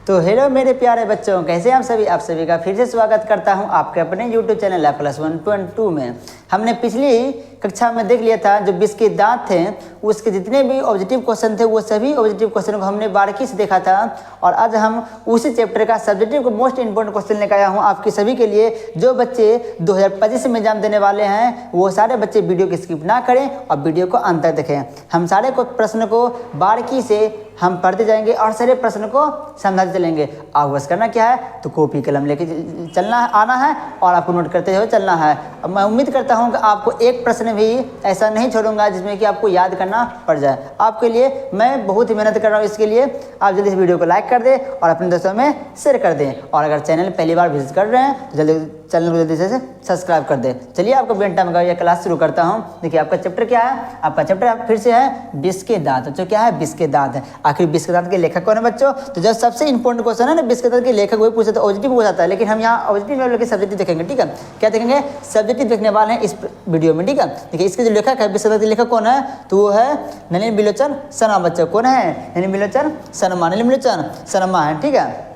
तो हेलो मेरे प्यारे बच्चों, कैसे हैं आप सभी का फिर से स्वागत करता हूं आपके अपने YouTube चैनल F+1.2 में। हमने पिछली कक्षा में देख लिया था जो 20 के दांत थे उसके जितने भी ऑब्जेक्टिव क्वेश्चन थे वो सभी ऑब्जेक्टिव क्वेश्चन को हमने बारीकी से देखा था। और आज हम उसी चैप्टर का सब्जेक्टिव को मोस्ट इंपॉर्टेंट क्वेश्चन लेकर आया हूँ आपके सभी के लिए। जो बच्चे 2025 में एग्जाम देने वाले हैं वो सारे बच्चे वीडियो को स्किप ना करें और वीडियो को अंत तक देखें। हम सारे प्रश्न को बारीकी से हम पढ़ते जाएंगे और सारे प्रश्न को समझाते चलेंगे। आप बस करना क्या है, तो कॉपी कलम लेके चलना आना है और आपको नोट करते हुए चलना है। अब मैं उम्मीद करता हूं कि आपको एक प्रश्न भी ऐसा नहीं छोड़ूंगा जिसमें कि आपको याद करना पड़ जाए। आपके लिए मैं बहुत ही मेहनत कर रहा हूं, इसके लिए आप जल्दी इस वीडियो को लाइक कर दें और अपने दोस्तों में शेयर कर दें। और अगर चैनल पहली बार विजिट कर रहे हैं तो जल्दी चैनल को जल्दी से सब्सक्राइब कर दें। चलिए आपको बिना टाइम का यह क्लास शुरू करता हूं। देखिए आपका चैप्टर क्या है, आपका चैप्टर फिर से है 20 के दांत। जो क्या है, 20 के दांत है। आखिर 20 के दांत के लेखक कौन है बच्चों? तो जो सबसे इंपॉर्टेंट क्वेश्चन है ना 20 के दांत के लेखक वही पूछा था, ऑब्जेक्टिव हो जाता है। लेकिन हम यहाँ ऑब्जेक्टिव लेवल के सब्जेक्टिव देखेंगे, ठीक है। क्या देखेंगे? सब्जेक्टिव देखने वाले हैं इस वीडियो में, ठीक है। देखिए इसके जो लेखक है 20 के दांत के लेखक कौन है, तो वो है नलिन बिलोचन शर्मा। बच्चों कौन है? नलिन बिलोचन शर्मा, नलिन बिलोचन शर्मा है, ठीक है।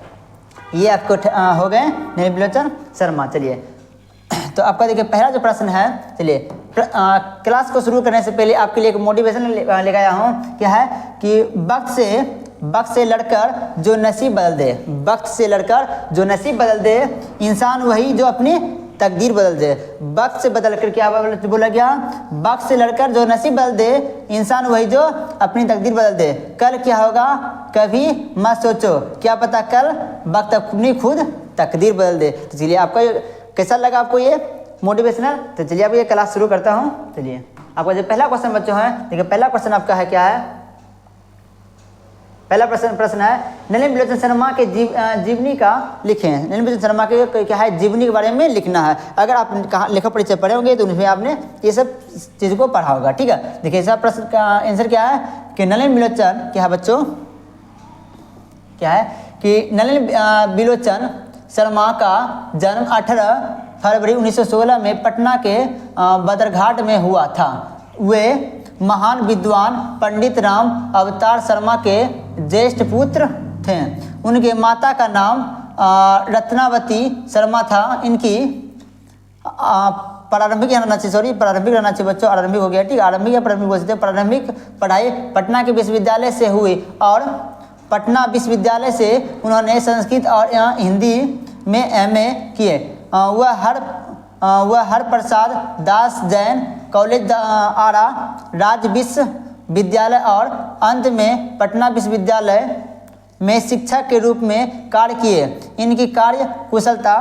ये आपको हो गए नलिन बिलोचन शर्मा। चलिए तो आपका देखिए पहला जो प्रश्न है, चलिए क्लास को शुरू करने से पहले आपके लिए एक मोटिवेशन लेकर आया हूँ। क्या है कि वक्त से लड़कर जो नसीब बदल दे, वक्त से लड़कर जो नसीब बदल दे, इंसान वही जो अपनी तकदीर बदल दे। वक्त से बदल कर क्या बोला गया? वक्त से लड़कर जो नसीब बदल दे, इंसान वही जो अपनी तकदीर बदल दे। कल क्या होगा कभी मत सोचो, क्या पता कल वक्त अपनी खुद तकदीर बदल दे। तो चलिए आपका कैसा लगा आपको ये मोटिवेशनल? तो चलिए अब ये क्लास शुरू करता हूँ। चलिए आपका जो पहला क्वेश्चन बच्चों है, देखिए पहला क्वेश्चन आपका है क्या है, पहला प्रश्न है नलिन बिलोचन शर्मा के जीवनी का लिखें। नलिन बिलोचन शर्मा के क्या है, जीवनी के बारे में लिखना है। अगर आप कहाँ लेखक परिचय पढ़े होंगे तो उसमें आपने ये सब चीज़ को पढ़ा होगा, ठीक है। देखिए इसका प्रश्न का आंसर क्या है कि नलिन बिलोचन क्या है बच्चों, क्या है कि नलिन बिलोचन शर्मा का जन्म 18 फरवरी 1916 में पटना के बदरघाट में हुआ था। वे महान विद्वान पंडित राम अवतार शर्मा के ज्येष्ठ पुत्र थे। उनके माता का नाम रत्नावती शर्मा था। इनकी प्रारंभिक रहना चाहिए बच्चों, आरंभिक हो गया, ठीक। आरंभिक या प्रारंभिक बोलते हैं। प्रारंभिक पढ़ाई पटना के विश्वविद्यालय से हुई और पटना विश्वविद्यालय से उन्होंने संस्कृत और हिंदी में MA किए। वह हर प्रसाद दास जैन कॉलेज आरा राज्य विश्वविद्यालय और अंत में पटना विश्वविद्यालय में शिक्षक के रूप में कार्य किए। इनकी कार्य कुशलता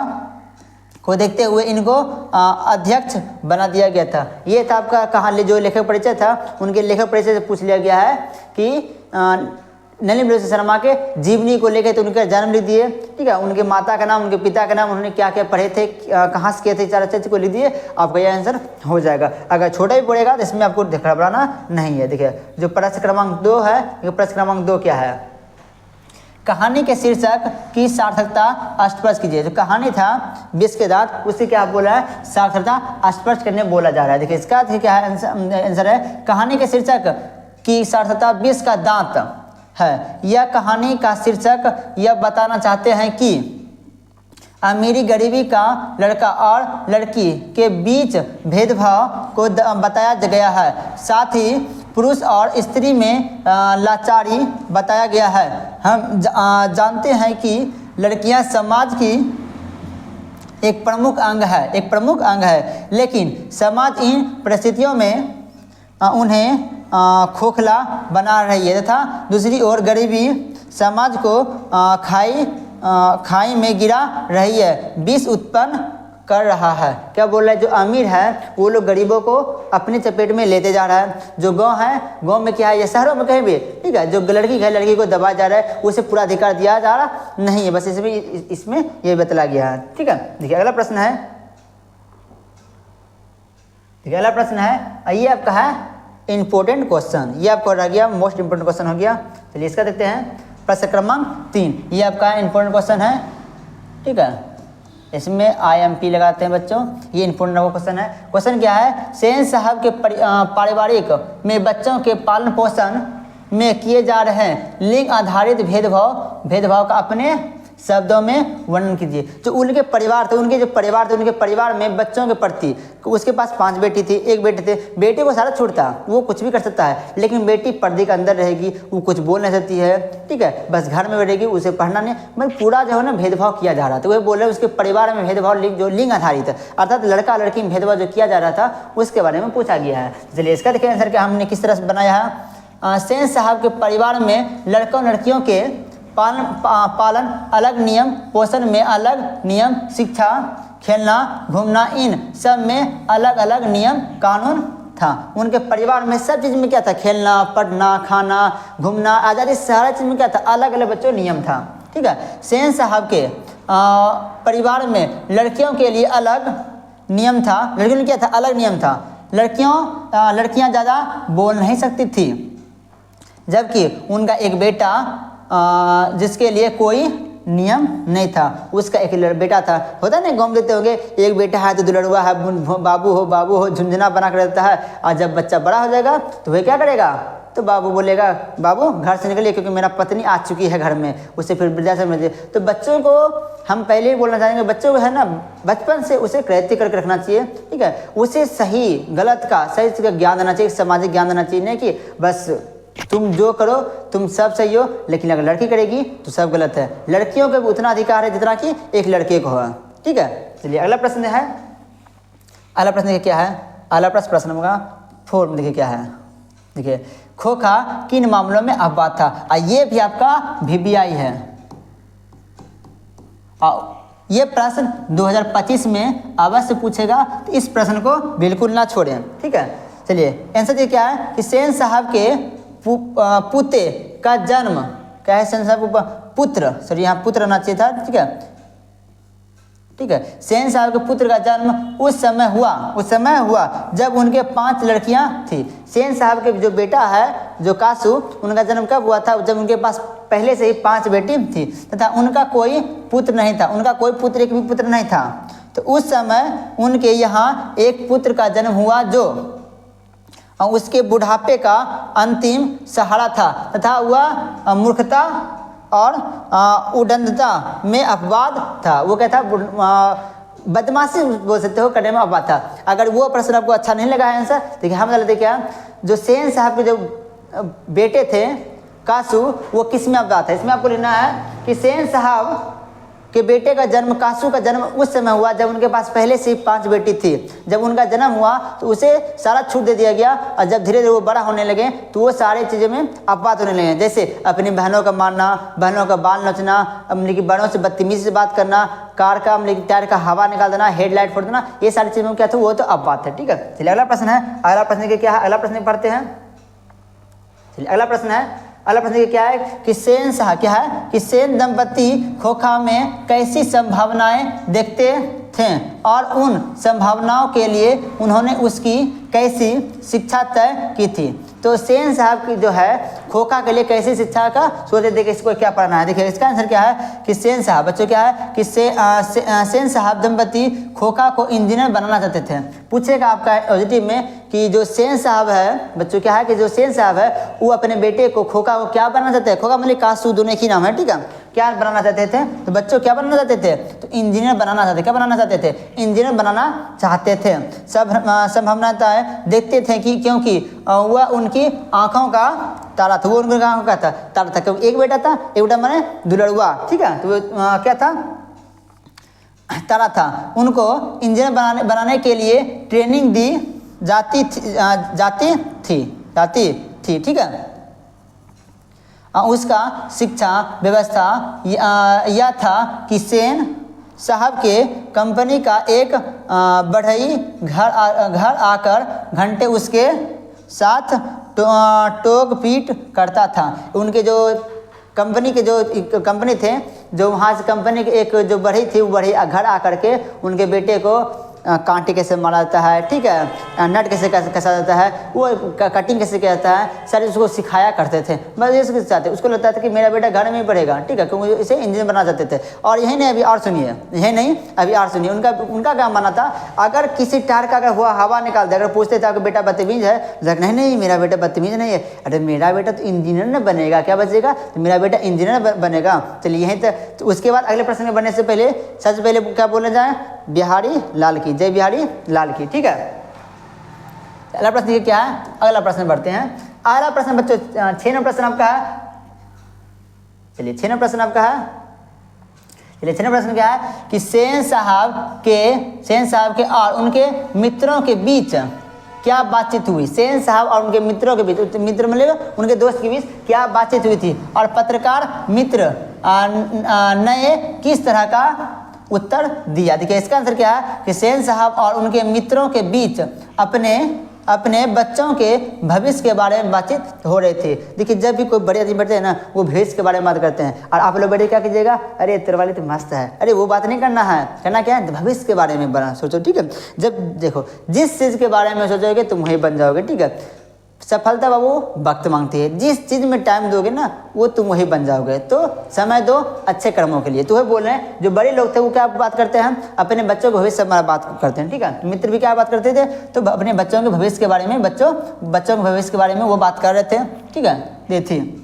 को देखते हुए इनको अध्यक्ष बना दिया गया था। ये था आपका कहाँ जो लेखक परिचय था, उनके लेखक परिचय से पूछ लिया गया है कि नलिन बिलोचन शर्मा के जीवनी को लेकर तो उनका जन्म लिख दिए, ठीक है। उनके माता का नाम, उनके पिता का नाम, उन्होंने क्या क्या पढ़े थे, कहाँ से किए थे, चार अच्छे को लिख दिए। आपका यह आंसर हो जाएगा। अगर छोटा भी पड़ेगा तो इसमें आपको घबराना नहीं है। देखिए जो प्रश्न क्रमांक 2 है, ये प्रश्न क्रमांक 2 क्या है, कहानी के शीर्षक की सार्थकता स्पष्ट कीजिए। जो कहानी था 20 के दांत, उससे क्या बोला है, सार्थकता स्पष्ट करने बोला जा रहा है। देखिए इसका क्या है आंसर है, कहानी के शीर्षक की सार्थकता 20 का दांत है। यह कहानी का शीर्षक यह बताना चाहते हैं कि अमीरी गरीबी का लड़का और लड़की के बीच भेदभाव को बताया गया है। साथ ही पुरुष और स्त्री में लाचारी बताया गया है। हम जानते हैं कि लड़कियां समाज की एक प्रमुख अंग है, लेकिन समाज इन परिस्थितियों में उन्हें खोखला बना रही है तथा दूसरी ओर गरीबी समाज को खाई में गिरा रही है, विष उत्पन्न कर रहा है। क्या बोल रहा है, जो अमीर है वो लोग गरीबों को अपने चपेट में लेते जा रहा है। जो गांव है, गांव में क्या है, ये शहरों में कहीं भी, ठीक है, जो लड़की है लड़की को दबाया जा रहा है, उसे पूरा अधिकार दिया जा रहा नहीं है। बस इसमें ये बतला गया है, ठीक है। देखिए अगला प्रश्न है, ये आपका है इंपॉर्टेंट क्वेश्चन। ये आपको रह गया मोस्ट इंपॉर्टेंट क्वेश्चन हो गया। चलिए इसका देखते हैं प्रश्न क्रमांक 3। ये आपका इंपॉर्टेंट क्वेश्चन है, ठीक है। इसमें IMP लगाते हैं बच्चों। ये इंपॉर्टेंट क्वेश्चन है। क्वेश्चन क्या है, सेन साहब के पारिवारिक में बच्चों के पालन पोषण में किए जा रहे लिंग आधारित भेदभाव का अपने शब्दों में वर्णन कीजिए। जो उनके परिवार थे, उनके परिवार में बच्चों के प्रति, उसके पास 5 बेटी थी, 1 बेटे थे। बेटे को सारा छूट था, वो कुछ भी कर सकता है, लेकिन बेटी पर्दे के अंदर रहेगी, वो कुछ बोल नहीं सकती है, ठीक है, बस घर में बैठेगी, उसे पढ़ना नहीं, मतलब पूरा जो है ना भेदभाव किया जा रहा था। वह बोल रहे उसके परिवार में भेदभाव जो लिंग आधारित है, अर्थात लड़का लड़की में भेदभाव जो किया जा रहा था उसके बारे में पूछा गया है। चलिए इसका देखिए आंसर क्या हमने किस तरह से बनाया है। सेन साहब के परिवार में लड़कों लड़कियों के पालन अलग नियम, पोषण में अलग नियम, शिक्षा, खेलना, घूमना, इन सब में अलग अलग नियम कानून था। उनके परिवार में सब चीज़ में क्या था, खेलना, पढ़ना, खाना, घूमना, आज़ादी, सारा चीज़ में क्या था, अलग अलग बच्चों नियम था, ठीक है। सेन साहब के परिवार में लड़कियों के लिए अलग नियम था, लड़कियों के लिए क्या था, अलग नियम था। लड़कियां ज़्यादा बोल नहीं सकती थी, जबकि उनका एक बेटा जिसके लिए कोई नियम नहीं था, उसका एक बेटा था। होता नहीं, गाँव देते होंगे, एक बेटा है तो दुलड़ुआ है, बाबू हो झुंझुना बना कर रहता है, और जब बच्चा बड़ा हो जाएगा तो वह क्या करेगा, तो बाबू बोलेगा बाबू घर से निकलिए क्योंकि मेरा पत्नी आ चुकी है घर में, उसे फिर वृद्धाश्रम में दे। तो बच्चों को हम पहले ही बोलना चाहेंगे, बच्चों को है ना बचपन से उसे कृत्य करके रखना चाहिए, ठीक है। उसे सही गलत का सही चीज़ का ज्ञान देना चाहिए, सामाजिक ज्ञान देना चाहिए, नहीं कि बस तुम जो करो तुम सब सही हो, लेकिन अगर लड़की करेगी तो सब गलत है। लड़कियों का भी उतना अधिकार है जितना कि एक लड़के को है, ठीक है। चलिए अगला प्रश्न है, अगला प्रश्न क्या है, अगला प्रश्न होगा 4 में। देखिए क्या है, देखिए खोखा किन मामलों में अपवाद था। ये भी आपका VBI है, ये प्रश्न 2025 में अवश्य पूछेगा, तो इस प्रश्न को बिल्कुल ना छोड़ें, ठीक है। चलिए आंसर क्या है कि सेन साहब के पुते का जन्म क्या है, सेन साहब का पुत्र, सॉरी यहाँ पुत्र होना चाहिए था, ठीक है, ठीक है। सेन साहब के पुत्र का जन्म उस समय हुआ जब उनके 5 लड़कियां थी। सेन साहब के जो बेटा है जो कासू, उनका जन्म कब हुआ था, जब उनके पास पहले से ही 5 बेटी थी तथा उनका कोई पुत्र नहीं था, एक भी पुत्र नहीं था। तो उस समय उनके यहाँ एक पुत्र का जन्म हुआ जो उसके बुढ़ापे का अंतिम सहारा था तथा वह मूर्खता और उदंडता में अपवाद था। वो क्या था, बदमाशी बोल सकते हो, करने में अपवाद था। अगर वो प्रश्न आपको अच्छा नहीं लगा है आंसर, देखिए हम लेते क्या, जो सेन साहब के जो बेटे थे कासू, वो किस में अपवाद है। इसमें आपको लेना है कि सेन साहब के बेटे का जन्म, कासू का जन्म उस समय हुआ जब उनके पास पहले से 5 बेटी थी। जब उनका जन्म हुआ तो उसे सारा छूट दे दिया गया, और जब धीरे धीरे वो बड़ा होने लगे तो वो सारी चीज़ों में अपवाद होने लगे, जैसे अपनी बहनों का मारना, बहनों का बाल नोचना, मतलब बड़ों से बदतमीजी से बात करना, कार का मतलब टायर का हवा निकाल देना, हेडलाइट फोड़ देना, ये सारी चीज़ों में क्या था, वो तो अपवाद है, ठीक है। चलिए अगला प्रश्न है, अगला प्रश्न क्या है, अगला प्रश्न पढ़ते हैं। चलिए अगला प्रश्न क्या है कि सेन साहब क्या है कि सेन दंपति खोखा में कैसी संभावनाएं देखते थे और उन संभावनाओं के लिए उन्होंने उसकी कैसी शिक्षा तय की थी। तो सेन साहब की जो है खोखा के लिए कैसी शिक्षा का सोचे, देखिए इसको क्या पढ़ना है। देखिए इसका आंसर क्या है कि सेन साहब, बच्चों क्या है कि सेन साहब दंपति खोखा को इंजीनियर बनाना चाहते थे। पूछेगा आपका ऑब्जेक्टिव में कि जो सेन साहब है, बच्चों क्या है कि जो सेन साहब है वो अपने बेटे को खोखा को क्या बनाना चाहते हैं, खोखा मतलब कासू दोनों एक ही नाम है, ठीक है, क्या बनाना चाहते थे, तो बच्चों क्या बनाना चाहते थे, तो इंजीनियर बनाना चाहते, क्या बनाना चाहते थे, इंजीनियर बनाना चाहते थे। सब संभावनाएं देखते थे कि क्योंकि वह उनकी आंखों का तारा था, वो उनकी आंखों का तारा था। एक बेटा था, एक बेटा माने दुलड़ुआ, ठीक है, तो क्या था, तारा था। उनको इंजीनियर बनाने के लिए ट्रेनिंग दी जाती थी, ठीक है। उसका शिक्षा व्यवस्था यह था कि सेन साहब के कंपनी का एक बढ़ई घर आकर घंटे उसके साथ टोक पीट करता था। उनके जो कंपनी थे, जो वहाँ से कंपनी के एक जो बढ़ई थी, वो बढ़ई घर आकर के उनके बेटे को कांटे कैसे मारा जाता है, ठीक है, नट कैसे कसा जाता है, वो कटिंग कैसे किया जाता है, सारे उसको सिखाया करते थे। बस ये चाहते, उसको लगता था कि मेरा बेटा घर में ही पढ़ेगा, ठीक है, क्योंकि इसे इंजीनियर बना चाहते थे। और यही नहीं, अभी और सुनिए, यही नहीं अभी और सुनिए, उनका क्या मानना था, अगर किसी टायर का अगर हुआ हवा निकाल दे, अगर पूछते थे आपका बेटा बदतमीज है, नहीं नहीं मेरा बेटा बदतमीज नहीं है, अरे मेरा बेटा तो इंजीनियर न बनेगा, क्या बचेगा, तो मेरा बेटा इंजीनियर बनेगा। चलिए यहीं तक। तो उसके बाद अगले प्रश्न में बनने से पहले सबसे पहले क्या बोला जाए, बिहारी लाल की जय, बिहारी लाल की, ठीक है। अगला प्रश्न ये क्या है, अगला प्रश्न बढ़ते हैं। अगला प्रश्न बच्चों 6 नंबर प्रश्न आपका है। चलिए 6 नंबर प्रश्न आपका है। चलिए 6 नंबर प्रश्न क्या है कि सेन साहब के और उनके मित्रों के बीच क्या बातचीत हुई। सेन साहब और उनके मित्रों के बीच, मित्र मतलब उनके दोस्त के बीच क्या बातचीत हुई थी, और पत्रकार मित्र ने किस तरह का उत्तर दिया। देखिए इसका आंसर क्या है कि सेन साहब और उनके मित्रों के बीच अपने बच्चों के भविष्य के बारे में बातचीत हो रही थी। देखिए जब भी कोई बड़े आदमी बैठते हैं ना, वो भविष्य के बारे में बात करते हैं, और आप लोग बैठे क्या कीजिएगा, अरे तेरे वाली तो मस्त है, अरे वो बात नहीं करना है, करना क्या है, भविष्य के बारे में बना सोचो, ठीक है। जब देखो जिस चीज़ के बारे में सोचोगे तुम वही बन जाओगे, ठीक है। सफलता बाबू वक्त मांगती है, जिस चीज़ में टाइम दोगे ना वो तुम वही बन जाओगे। तो समय दो अच्छे कर्मों के लिए। तो वही बोल रहे हैं, जो बड़े लोग थे वो क्या बात करते हैं, अपने बच्चों के भविष्य में बात करते हैं, ठीक है। मित्र भी क्या बात करते थे, तो अपने बच्चों के भविष्य के बारे में, बच्चों के भविष्य के बारे में वो बात कर रहे थे, ठीक है। देखिए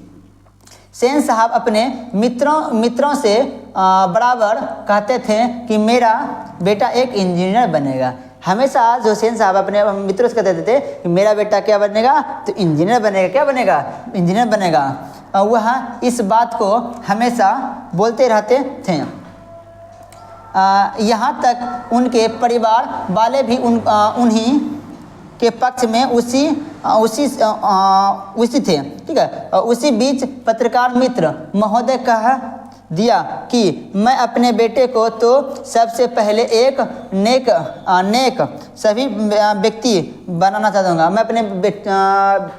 सेन साहब अपने मित्रों से बराबर कहते थे कि मेरा बेटा एक इंजीनियर बनेगा। हमेशा जो सेन साहब अपने मित्रों से कहते थे कि मेरा बेटा क्या बनेगा, तो इंजीनियर बनेगा, क्या बनेगा, इंजीनियर बनेगा। वह इस बात को हमेशा बोलते रहते थे। यहाँ तक उनके परिवार वाले भी उन्हीं के पक्ष में उसी थे, ठीक है। उसी बीच पत्रकार मित्र महोदय कह दिया कि मैं अपने बेटे को तो सबसे पहले एक नेक सभी व्यक्ति बनाना चाहूँगा। मैं अपने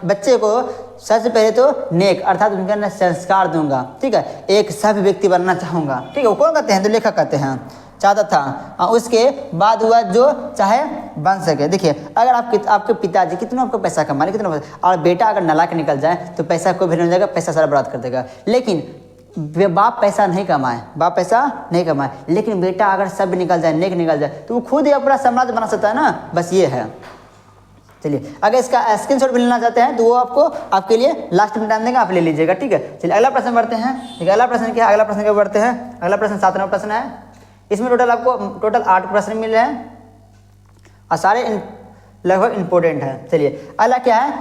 बच्चे को सबसे पहले तो नेक अर्थात उनके अंदर संस्कार दूंगा, ठीक है, एक सभ्य व्यक्ति बनना चाहूँगा, ठीक है। वो कौन कहते हैं, तो लेखक कहते हैं, चाहता था। उसके बाद हुआ जो चाहे बन सके। देखिए अगर आपके पिताजी कितना आपको पैसा कमा ले, कितना और बेटा अगर नालायक निकल जाए तो पैसा कोई भी नहीं जाएगा, पैसा सारा बर्बाद कर देगा। लेकिन बाप पैसा नहीं कमाए, लेकिन बेटा अगर सब निकल जाए, नेक निकल जाए, तो वो खुद ही अपना साम्राज्य बना सकता है ना, बस ये है। चलिए अगर इसका स्क्रीनशॉट भी लेना चाहते हैं तो वो आपके लिए लास्ट में टाइम देंगे, आप ले लीजिएगा, ठीक है। चलिए अगला प्रश्न बढ़ते हैं। ठीक है, अगला प्रश्न क्या है, अगला प्रश्न क्या बढ़ते हैं। अगला प्रश्न 7 नंबर प्रश्न है। इसमें टोटल 8 प्रश्न मिल रहे हैं और सारे लगभग इंपॉर्टेंट है। चलिए अगला क्या है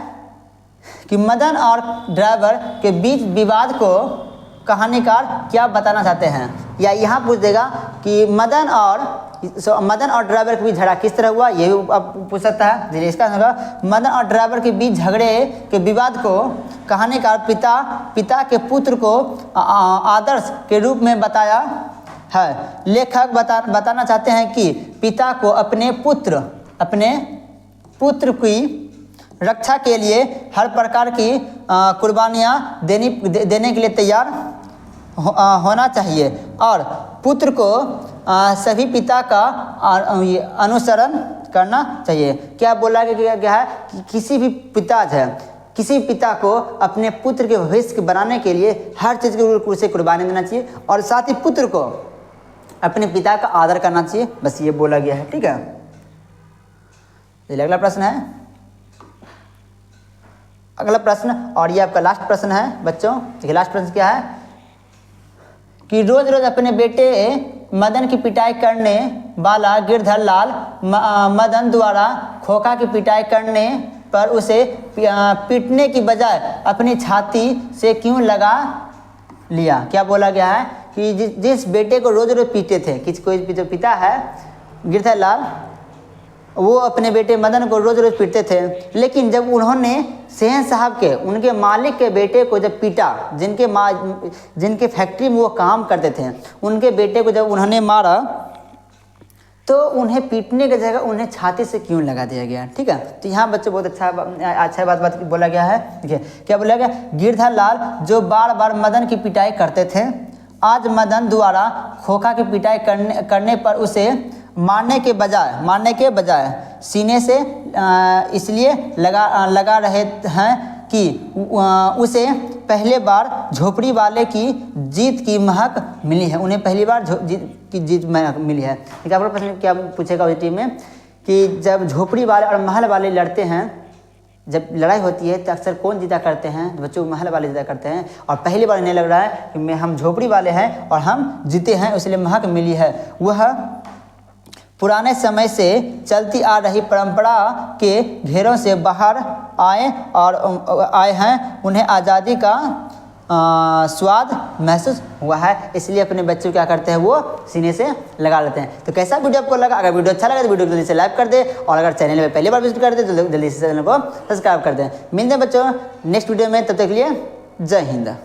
कि मदन और ड्राइवर के बीच विवाद को कहानीकार क्या बताना चाहते हैं, या यहाँ पूछ देगा कि मदन और ड्राइवर के बीच झगड़ा किस तरह हुआ, ये भी आप पूछ सकता है। चलिए इसका होगा मदन और ड्राइवर के बीच झगड़े के विवाद को कहानीकार पिता के पुत्र को आदर्श के रूप में बताया है। लेखक बताना चाहते हैं कि पिता को अपने पुत्र की रक्षा के लिए हर प्रकार की कुर्बानियाँ देने के लिए तैयार होना चाहिए, और पुत्र को सभी पिता का अनुसरण करना चाहिए। क्या बोला गया है कि किसी भी पिता को अपने पुत्र के भविष्य बनाने के लिए हर चीज़ के उसे कुर्बानी देना चाहिए, और साथ ही पुत्र को अपने पिता का आदर करना चाहिए, बस ये बोला गया है, ठीक है। अगला प्रश्न है, अगला प्रश्न, और ये आपका लास्ट प्रश्न है बच्चों। देखिए लास्ट प्रश्न क्या है कि रोज रोज अपने बेटे मदन की पिटाई करने वाला गिरधर लाल मदन द्वारा खोखा की पिटाई करने पर उसे पीटने की बजाय अपनी छाती से क्यों लगा लिया। क्या बोला गया है कि जिस बेटे को रोज रोज पीटे थे, कोई जो पिता है गिरधर लाल, वो अपने बेटे मदन को रोज रोज पीटते थे, लेकिन जब उन्होंने सेन साहब के उनके मालिक के बेटे को जब पीटा, जिनके फैक्ट्री में वो काम करते थे, उनके बेटे को जब उन्होंने मारा तो उन्हें पीटने की जगह उन्हें छाती से क्यों लगा दिया गया, ठीक है। तो यहाँ बच्चों बहुत अच्छा बात बोला गया है। देखिए क्या बोला गया, गिरधर लाल जो बार बार मदन की पिटाई करते थे, आज मदन द्वारा खोखा की पिटाई करने पर उसे मारने के बजाय सीने से इसलिए लगा रहे हैं कि उसे पहले बार झोपड़ी वाले की जीत की महक मिली है। उन्हें पहली बार जीत महक मिली है। ठीक है, आपका प्रश्न क्या पूछेगा टीम में कि जब झोपड़ी वाले और महल वाले लड़ते हैं, जब लड़ाई होती है तो अक्सर कौन जीता करते हैं? बच्चों महल वाले जीता करते हैं। और पहली बार इन्हें लग रहा है कि हम झोपड़ी वाले हैं और हम जीते हैं, इसलिए महक मिली है। वह पुराने समय से चलती आ रही परंपरा के घेरों से बाहर आए हैं। उन्हें आज़ादी का स्वाद महसूस हुआ है, इसलिए अपने बच्चों क्या करते हैं, वो सीने से लगा लेते हैं। तो कैसा वीडियो आपको लगा? अगर वीडियो अच्छा लगा तो वीडियो को जल्दी से लाइक कर दे, और अगर चैनल में पहली बार विजिट कर दे तो जल्दी से चैनल को सब्सक्राइब कर दें। मिलते हैं बच्चों नेक्स्ट वीडियो में, तब तक के लिए जय हिंद।